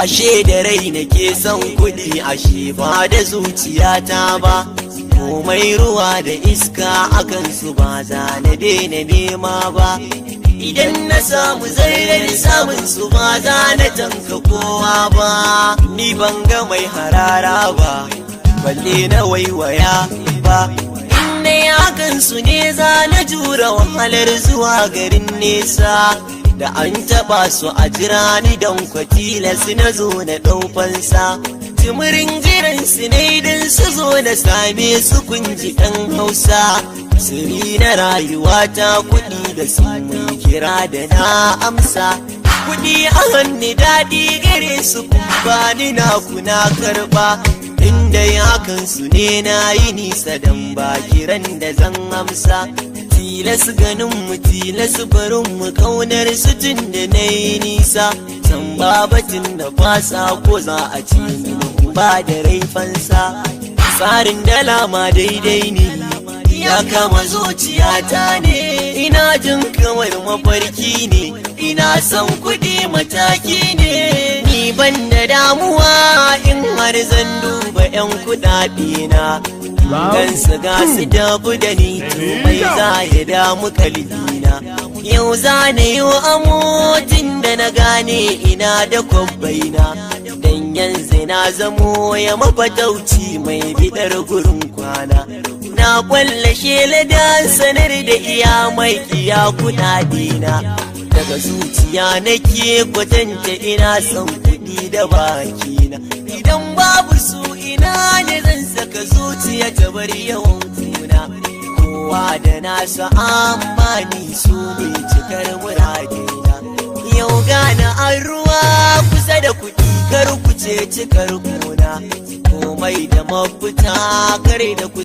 ashe da rai nake son kuɗi, ashe ba da zuciyata ba. Komai ruwa da iska akan su ba za na daina nema ba. Idan na samu zairar samun su ba za na tanka kowa ba. Ni ban ga mai harara ba, balle na waiwaya ba. In hakan su ne za na jura wahalar zuwa garin nesa. Da an taɓa su a jira ni don kwatilas na zo na ɗaufansa. Jimirin jiran su ne don su zo na same su kunji ɗan Hausa. Siri na rayuwa ta kuɗi da sun kira da na amsa. Kuɗi a hannu daɗi gare su kuma ni na kuna karɓa. Inda hakan su ne na yi nisa dan ba kiran da zan amsa. Tilas ganin mu tilas barin mu kaunar su tun da na yi nisa. San babatin da fasa ko za a ci mini ba da raifansa. Tsarin dala ma daidai ne, ya kama zuciyata ne. Ina jin kamar mafarki ne, ina son kuɗi mataki ne. Ni ban da damuwa in har zan duba 'yan kuɗaɗe na. Gansu gasu dabu da ni, mai za ya damu kalbina. Yau za na yi amotin da na gane ina da kwabbaina. Dan yanzu na zamo ya mafatauci mai bidar gurin kwana. Na kwalla shela da sanar da iya mai kiya kuɗaɗena. Daga zuciya nake kwatanta ina son kuɗi da bakina. Idan babu su ina ne zan saka zuciya ta bar yawan tuna. Kowa da nasa amani su ne cikar muradina. Yau gana an ruwa kusa da kuɗi kar ku ce cikar kuna. Komai da mafita kare da